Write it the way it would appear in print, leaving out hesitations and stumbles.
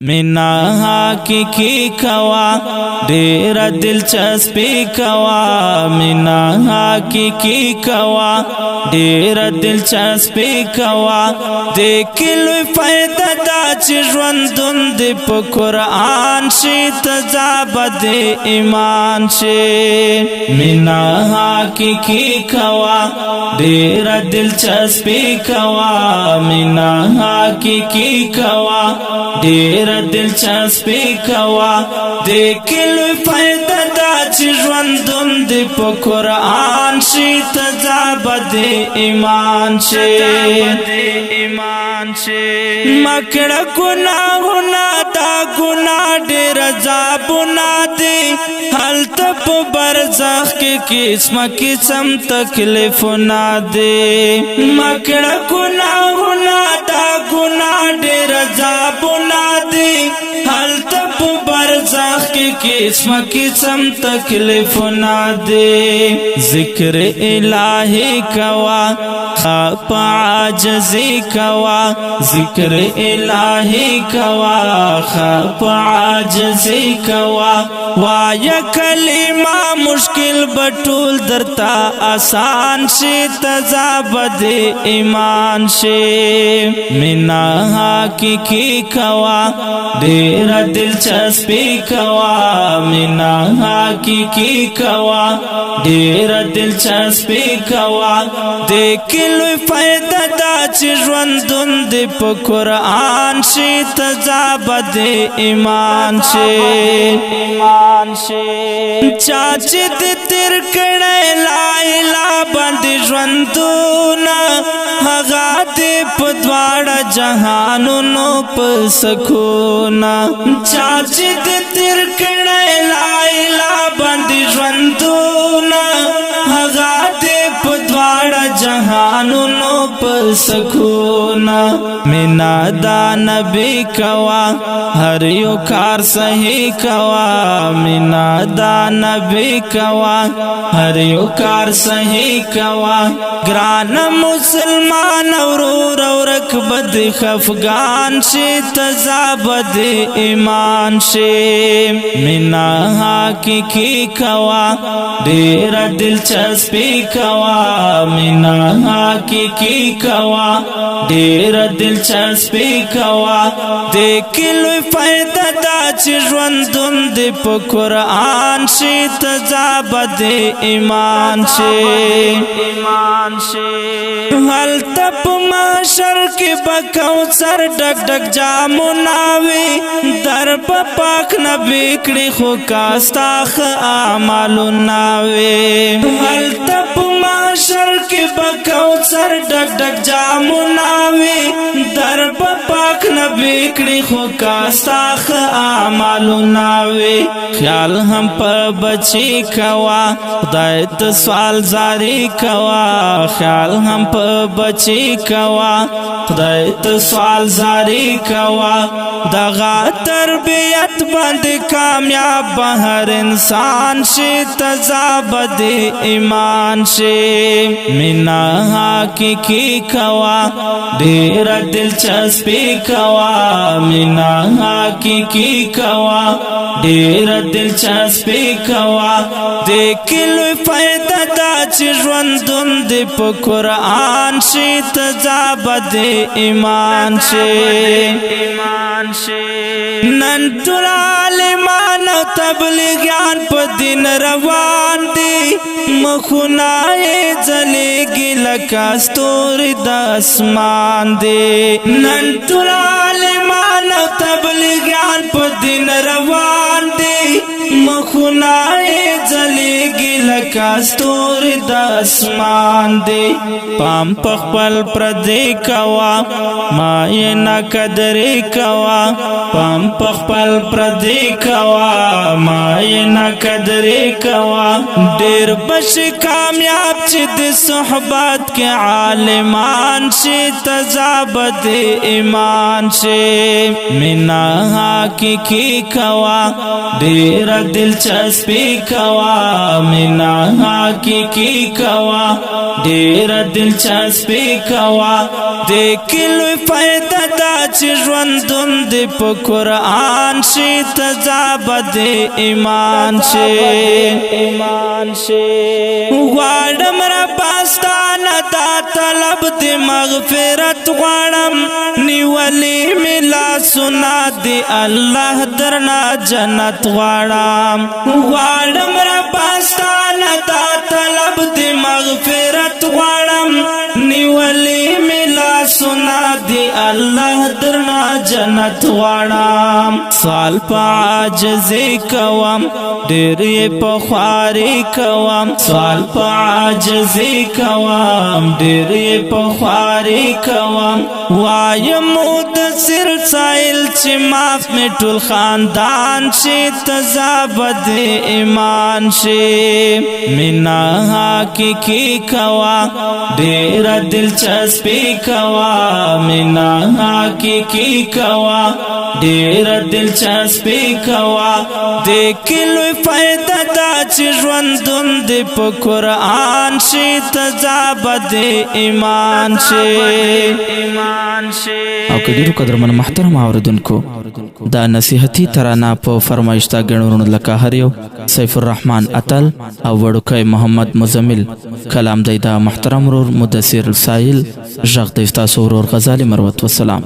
مینا حقیقی کوا ډیر دلچسپی کوا مینا حقیقی کوا ډیر دلچسپی کوا د کلو فائدہ دا چې ژوندون د په قرآن شي تزابد ایمان شي مینا حقیقی کوا ډیر دلچسپی کوا مینا حقیقی کوا ډیر دلچسپی کوا د کلو فائدہ دا چې ژوندون د په قرآن شي تزابد ایمان شي مکړه ګناهونه دا ګناه ډېر عذابونه دي هلته په برزخ کې قسم قسم تکلیفونه دي مکړه ګناهونه دا ګناه ډېر عذابونه دي هلته په برزخ کې قسم قسم تکلیفونه دي ذکر الہی کوا خاپ عاجزی کوا ذکر الہی کوا خاپ عاجزی کوا وایا کلمہ مشکل بټول درتا آسان شي تزابد ایمان شي مینا حقیقی کوا ډیر دلچسپی کوا مینا حقیقی کوا ډیر دلچسپی کوا د کلو فائدہ دا چې ژوندون د په قرآن شي تزابد ایمان شي چا چې د تیر کړه لا اله باندې ژوندونه هغه د په دواړه جهانونو په سکونه چا چې د تیر کړه لا اله باندې ژوندونه هغه د په دواړه جهانونو په سکونه مینا دا نبی کوا هر یو کار صحیح کوا مینا دا نبی کوا هر یو کار صحیح کوا ګران مسلمان اورور اورک بد خفغان شي تزابد ایمان شي مینا حقیقی کوا ډیر دلچسپی کوا مینا حقیقی کوا ډیر دلچسپی کوا د کلو فائدہ دا چې ژوندون د په قرآن شي تزابد ایمان شي هلته په محشر کې به کوثر ډک ډک جامونه وي در په پاک نبی کړي خو کاستا ښه اعمالونه وي هلته په محشر کې به کوثر ډک ډک جامونه وي در په پاک نبی کړي خو کاستا ښه اعمالونه وي خیال هم په بچی کوا خدای ته سوال زاری کوا خیال هم په بچی کوا خدای ته سوال زاری کوا دغه تربیت باندې کامیاب هر انسان شي تزابد ایمان شي مینا حقیقی کوا ډیر دلچسپی کوا مینا حقیقی کوا ډیر دلچسپی کوا د کلو فائدہ دا چې ژوندون د په قرآن شي تزابد ایمان شي نن ټول عالمان او تبلیغیان په دین روان دي مخونه یې ځلېږي لکه ستوري د اسمان دي نن ټول عالمان او تبلیغیان په دین روان دي مخونه یې ځلېږي لکه ستوري د اسمان دي پام په خپل پردی کوا ما یې نه قدرې کوا پام په خپل پردی کوا ما یې نه قدرې کوا ډېر بشي کامیاب چې د صحبت کې عالمان شي تزابد ایمان شي مینا حقیقی کوا ډېر دلچسپی کوا مینا حقیقی کوا ډیر دلچسپی کوا دیکلوی فائدہ دا چی ژوندون دی په قرآن شي تجابد ایمان شي غواړم ربستانه دا طلب دی مغفرت غواړم نیولی ملا سنا دی الله درنا جنت غواړم ربستانه دا طلب دی مغفرت غواړم نیولی ملا سنا دی الله درنا جنت غواړم سوال په عاجزی کوم ډېر یې په خواري کوم سوال په عاجزی کوم ډېر یې په خواري کوم وایم مدثر سایل چې معاف مې ټول خاندان شي تزابد ایمان شي مینا حقیقی کوا ډېر دلچسپی کوا مینا حقیقی کوا ډېر دلچسپی کوا دیکلوی فائدہ دا چې ژوندون دی په قرآن شي تجابد ایمان شي او که ډیرو قدرمن محترم اوریدونکو دا نصیحتي ترانه په فرمایشتا ګڼورونو لکه هر یو سیف الرحمن اتل او وړوکی محمد مزمل کلام دی دا محترم ورور مدثر سایل غږ دی ستاسو ورور غزالی مروت والسلام